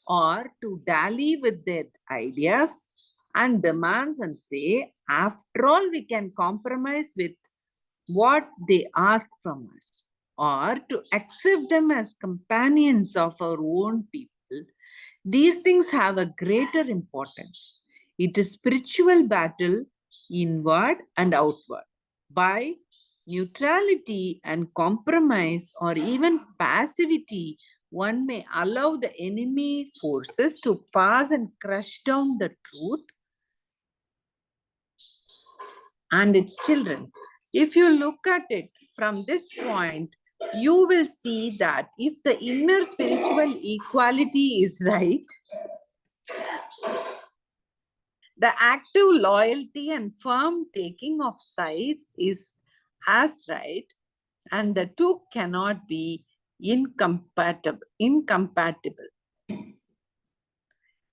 Speaker 2: or to dally with their ideas and demands and say, after all, we can compromise with what they ask from us, or to accept them as companions of our own people, these things have a greater importance. It is spiritual battle, inward and outward. By neutrality and compromise or even passivity, one may allow the enemy forces to pass and crush down the truth and its children. If you look at it from this point, you will see that if the inner spiritual equality is right, The active loyalty and firm taking of sides is as right, and the two cannot be incompatible.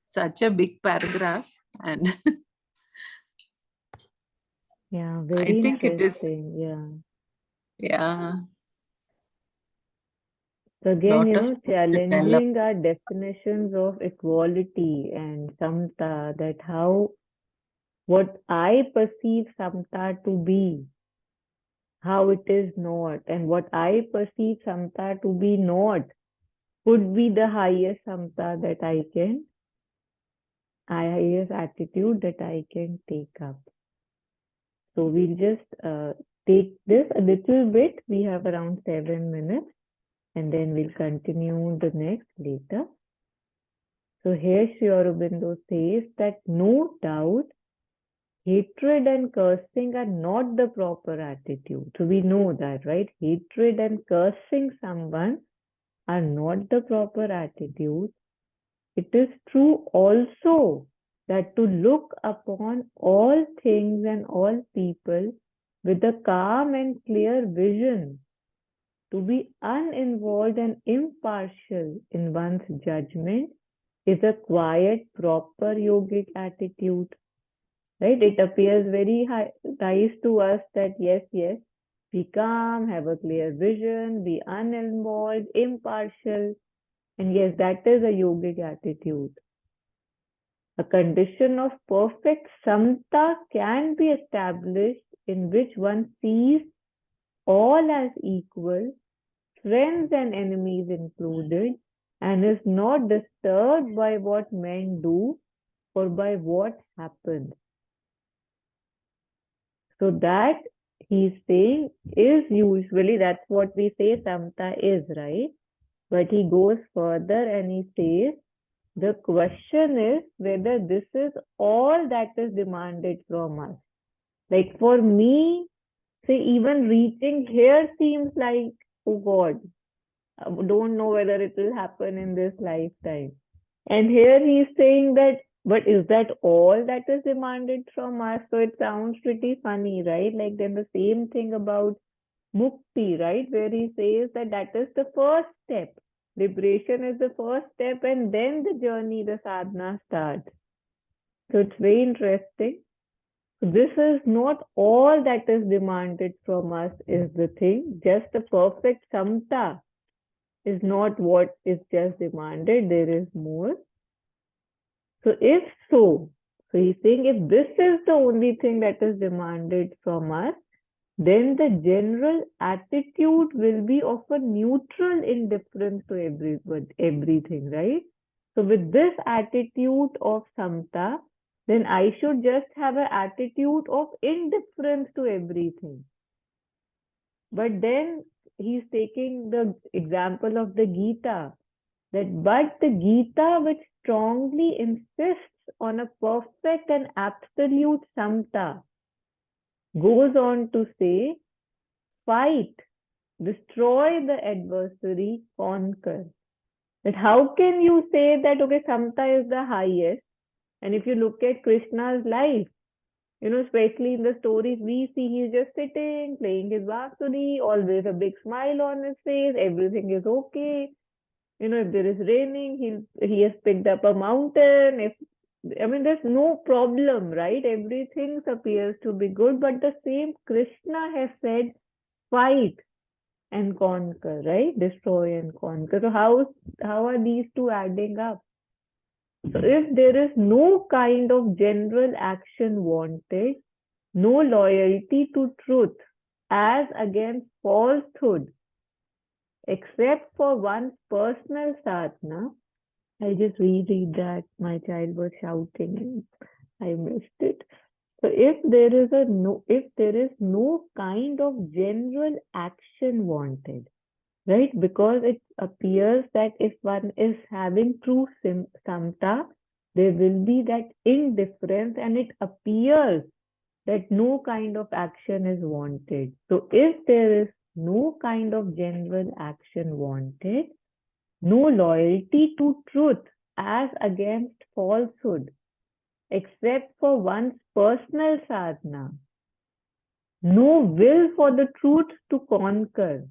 Speaker 2: Such a big paragraph, and
Speaker 1: Yeah,
Speaker 2: I
Speaker 1: very
Speaker 2: think it is,
Speaker 1: interesting. Yeah.
Speaker 2: yeah,
Speaker 1: So again,
Speaker 2: lot of things to develop.
Speaker 1: challenging our definitions of equality and samta, that how what I perceive samta to be, how it is not, and what I perceive samta to be not, could be the highest samta that highest attitude that I can take up. So we'll just take this a little bit. We have around 7 minutes, and then we'll continue the next later. So here Sri Aurobindo says that no doubt hatred and cursing are not the proper attitude. So we know that, right? Hatred and cursing someone are not the proper attitude. It is true also that to look upon all things and all people with a calm and clear vision, to be uninvolved and impartial in one's judgment, is a quiet, proper yogic attitude. Right? It appears very nice to us that yes, be calm, have a clear vision, be uninvolved, impartial. And yes, that is a yogic attitude. A condition of perfect samta can be established in which one sees all as equal, friends and enemies included, and is not disturbed by what men do or by what happens. So that he's saying is usually, that's what we say samta is, right? But he goes further and he says, the question is whether this is all that is demanded from us. Like for me, say even reaching here seems like, oh God, I don't know whether it will happen in this lifetime. And here he's saying that, but is that all that is demanded from us? So it sounds pretty funny, right? Like then the same thing about mukti, right? Where he says that that is the first step. Liberation is the first step, and then the journey, the sadhana starts. So it's very interesting. This is not all that is demanded from us, is the thing. Just the perfect samta is not what is just demanded. There is more. So if so, so he's saying if this is the only thing that is demanded from us, then the general attitude will be of a neutral indifference to everything, right? So with this attitude of samta, then I should just have an attitude of indifference to everything. But then he's taking the example of the Gita, that but the Gita, which strongly insists on a perfect and absolute samta, goes on to say, fight, destroy the adversary, conquer. But how can you say that, okay, samta is the highest? And if you look at Krishna's life, especially in the stories we see, he's just sitting, playing his basuri, always a big smile on his face, everything is okay. If there is raining, he has picked up a mountain. There's no problem, right? Everything appears to be good, but the same Krishna has said, fight and conquer, right? Destroy and conquer. So how are these two adding up? So if there is no kind of general action wanted, no loyalty to truth as against falsehood, except for one's personal sadhana. I just reread that. My child was shouting and I missed it. So if there is no kind of general action wanted, right? Because it appears that if one is having true samta, there will be that indifference, and it appears that no kind of action is wanted. So if there is no kind of general action wanted, no loyalty to truth as against falsehood, except for one's personal sadhana. No will for the truth to conquer.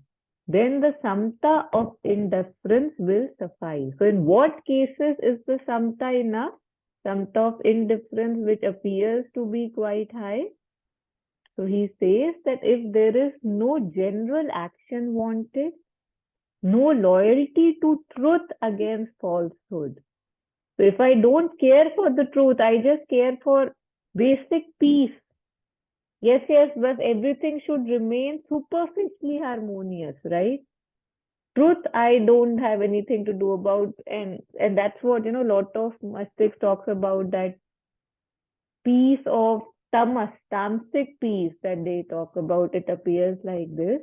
Speaker 1: Then the samta of indifference will suffice. So in what cases is the samta enough? Samta of indifference, which appears to be quite high. So he says that if there is no general action wanted, no loyalty to truth against falsehood. So if I don't care for the truth, I just care for basic peace. Yes, but everything should remain superficially harmonious, right? Truth, I don't have anything to do about, and that's what a lot of mystics talks about, that peace of tamas, tamasic peace that they talk about. It appears like this.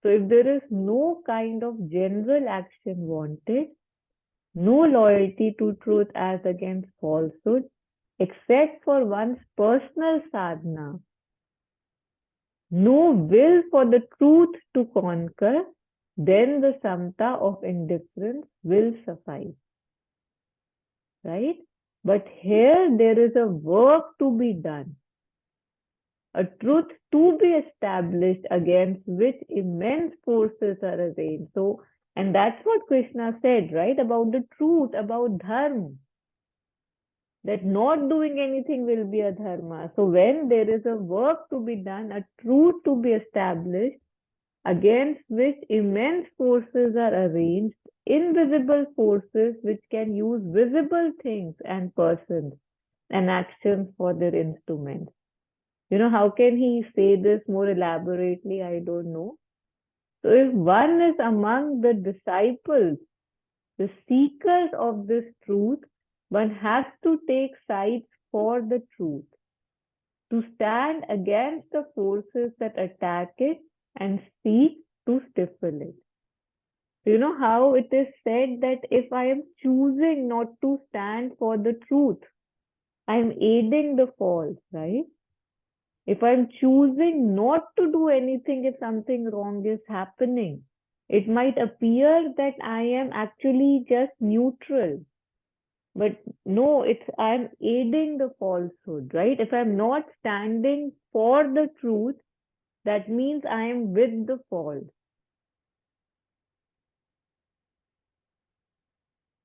Speaker 1: So if there is no kind of general action wanted, no loyalty to truth as against falsehood, except for one's personal sadhana, no will for the truth to conquer, then the samta of indifference will suffice. Right? But here there is a work to be done, a truth to be established against which immense forces are arrayed. So, and that's what Krishna said, right? About the truth, about dharma, that not doing anything will be a dharma. So when there is a work to be done, a truth to be established, against which immense forces are arranged, invisible forces which can use visible things and persons and actions for their instruments. How can he say this more elaborately? I don't know. So if one is among the disciples, the seekers of this truth, one has to take sides for the truth, to stand against the forces that attack it and seek to stifle it. How it is said that if I am choosing not to stand for the truth, I am aiding the false, right? If I'm choosing not to do anything if something wrong is happening, it might appear that I am actually just neutral. But no, I'm aiding the falsehood, right? If I'm not standing for the truth, that means I am with the false.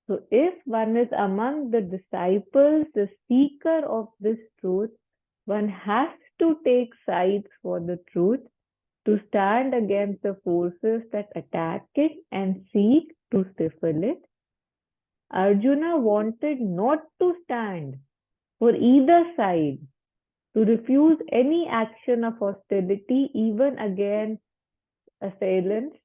Speaker 1: So if one is among the disciples, the seeker of this truth, one has to take sides for the truth, to stand against the forces that attack it and seek to stifle it. Arjuna wanted not to stand for either side, to refuse any action of hostility, even against assailants.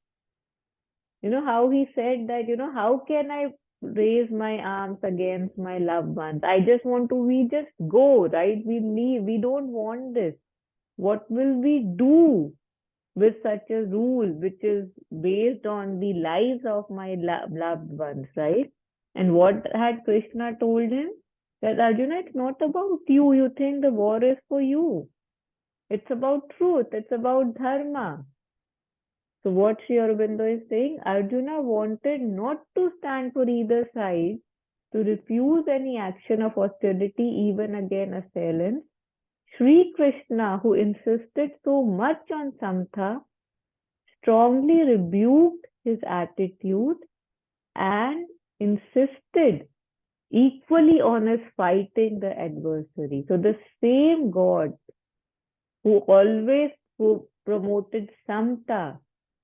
Speaker 1: How he said that, how can I raise my arms against my loved ones? We just go, right? We leave. We don't want this. What will we do with such a rule which is based on the lives of my loved ones, right? And what had Krishna told him? That Arjuna, it's not about you. You think the war is for you. It's about truth. It's about dharma. So what Sri Aurobindo is saying, Arjuna wanted not to stand for either side, to refuse any action of hostility even against assailants. Sri Krishna, who insisted so much on samtha, strongly rebuked his attitude and insisted equally on his fighting the adversary. So the same God who promoted samta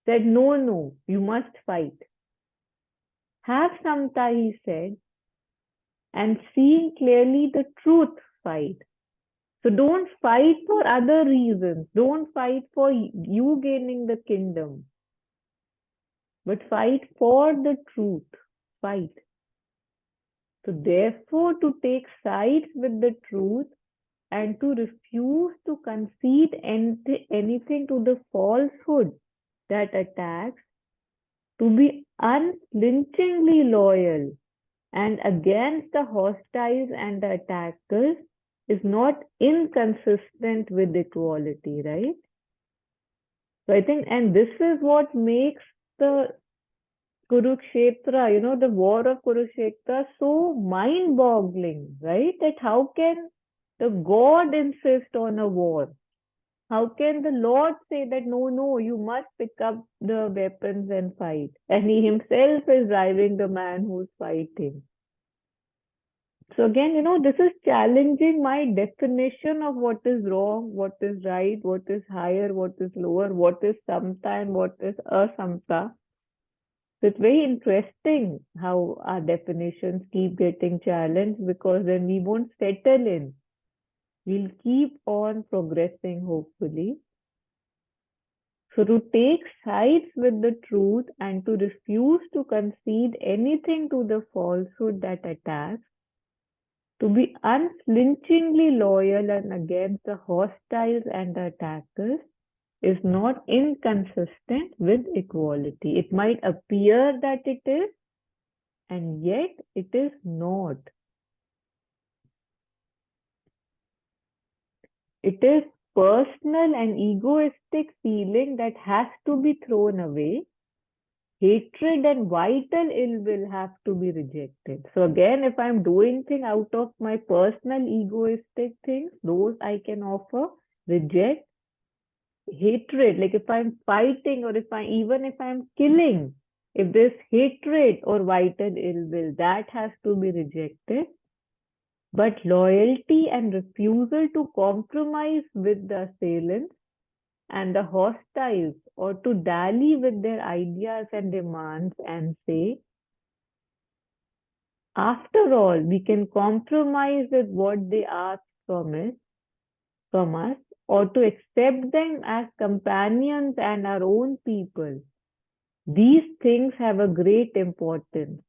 Speaker 1: said, no, you must fight. Have samta, he said, and seeing clearly the truth, fight. So don't fight for other reasons. Don't fight for you gaining the kingdom, but fight for the truth. Fight. So therefore, to take sides with the truth and to refuse to concede anything to the falsehood that attacks, to be unflinchingly loyal and against the hostiles and the attackers is not inconsistent with equality, right? So I think, and this is what makes the Kurukshetra, the war of Kurukshetra, so mind-boggling, right? That how can the God insist on a war? How can the Lord say that no, no, you must pick up the weapons and fight? And he himself is driving the man who's fighting. So again, this is challenging my definition of what is wrong, what is right, what is higher, what is lower, what is samta and what is asamta. So it's very interesting how our definitions keep getting challenged, because then we won't settle in. We'll keep on progressing, hopefully. So to take sides with the truth and to refuse to concede anything to the falsehood that attacks, to be unflinchingly loyal and against the hostiles and the attackers, is not inconsistent with equality. It might appear that it is, and yet it is not. It is personal and egoistic feeling that has to be thrown away. Hatred and vital ill will have to be rejected. So again, if I'm doing things out of my personal egoistic things, those I can offer. Reject hatred, like if I'm fighting, or even if I'm killing, if there's hatred or vital ill will, that has to be rejected. But loyalty and refusal to compromise with the assailants and the hostiles, or to dally with their ideas and demands and say, after all, we can compromise with what they ask from us, or to accept them as companions and our own people. These things have a great importance.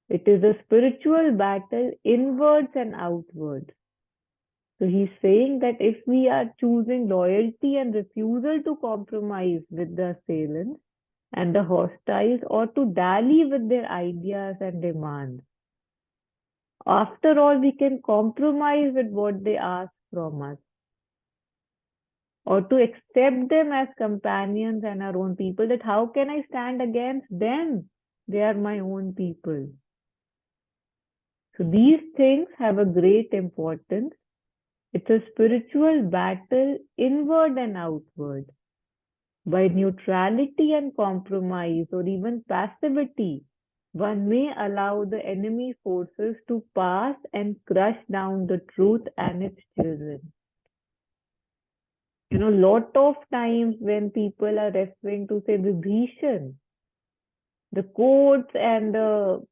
Speaker 1: It is a spiritual battle inwards and outwards. So he's saying that if we are choosing loyalty and refusal to compromise with the assailants and the hostiles, or to dally with their ideas and demands, after all, we can compromise with what they ask from us, or to accept them as companions and our own people, that how can I stand against them? They are my own people. So these things have a great importance. It's a spiritual battle inward and outward. By neutrality and compromise, or even passivity, one may allow the enemy forces to pass and crush down the truth and its children. Lot of times when people are referring to, say, Vibhishan, the quotes and the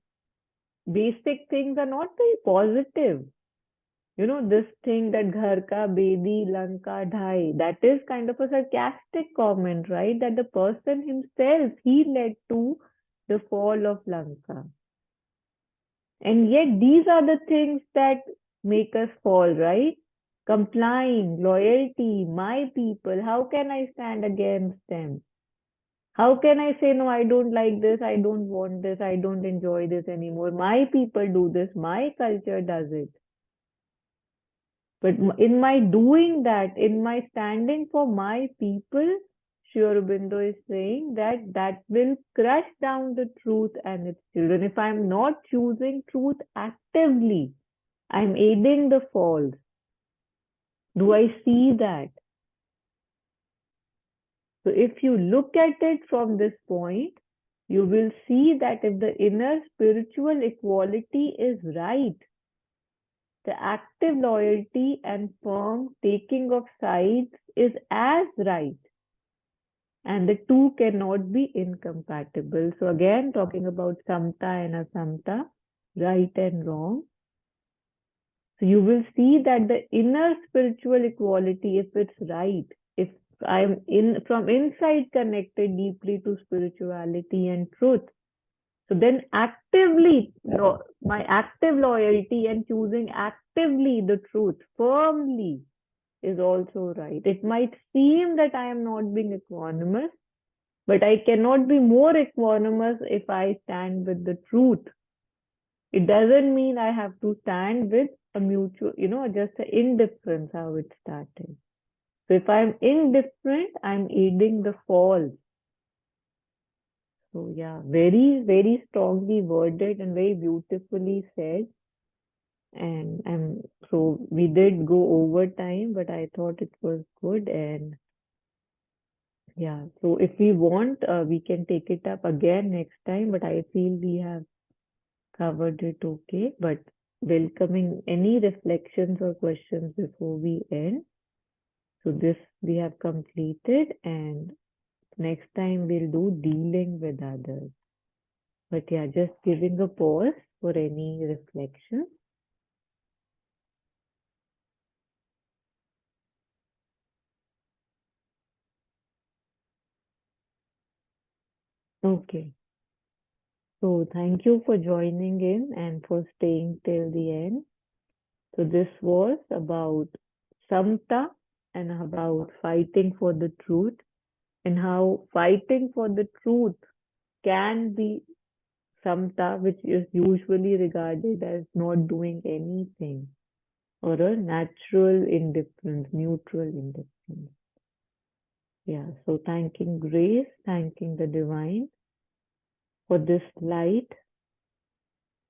Speaker 1: basic things are not very positive. This thing that Ghar ka Bedi Lanka Dhai, that is kind of a sarcastic comment, right? That the person himself, he led to the fall of Lanka. And yet these are the things that make us fall, right? Complying, loyalty, my people, how can I stand against them? How can I say, no, I don't like this, I don't want this, I don't enjoy this anymore. My people do this, my culture does it. But in my doing that, in my standing for my people, Sri Aurobindo is saying that that will crush down the truth and its children. If I'm not choosing truth actively, I'm aiding the false. Do I see that? So if you look at it from this point, you will see that if the inner spiritual equality is right, the active loyalty and firm taking of sides is as right. And the two cannot be incompatible. So again, talking about samta and asamta, right and wrong. So you will see that the inner spiritual equality, if it's right, if I'm from inside connected deeply to spirituality and truth, so then actively, my active loyalty and choosing actively the truth firmly is also right. It might seem that I am not being equanimous, but I cannot be more equanimous if I stand with the truth. It doesn't mean I have to stand with a mutual, just an indifference, how it started. So if I'm indifferent, I'm aiding the fall. So yeah, very, very strongly worded and very beautifully said. And so we did go over time, but I thought it was good. And yeah, so if we want, we can take it up again next time, but I feel we have covered it okay. But welcoming any reflections or questions before we end. So this we have completed, and next time we'll do dealing with others. But yeah, just giving a pause for any reflection. Okay. So thank you for joining in and for staying till the end. So this was about Samta and about fighting for the truth, and how fighting for the truth can be Samta, which is usually regarded as not doing anything, or a natural indifference, neutral indifference. Yeah, so thanking grace, thanking the divine for this light,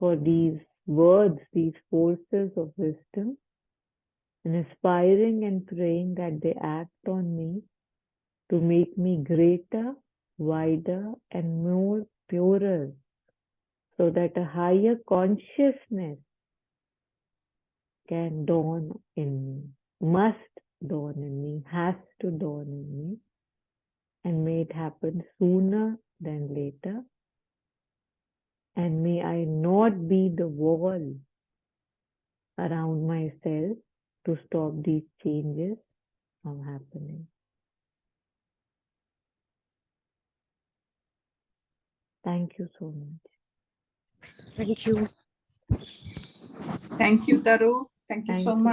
Speaker 1: for these words, these forces of wisdom, and aspiring and praying that they act on me to make me greater, wider, and more purer, so that a higher consciousness can dawn in me, must dawn in me, has to dawn in me, and may it happen sooner than later. And may I not be the wall around myself to stop these changes from happening. Thank you so much.
Speaker 3: Thank you.
Speaker 2: Thank you, Taru. Thank you
Speaker 1: Thank
Speaker 2: so
Speaker 1: you.
Speaker 2: much.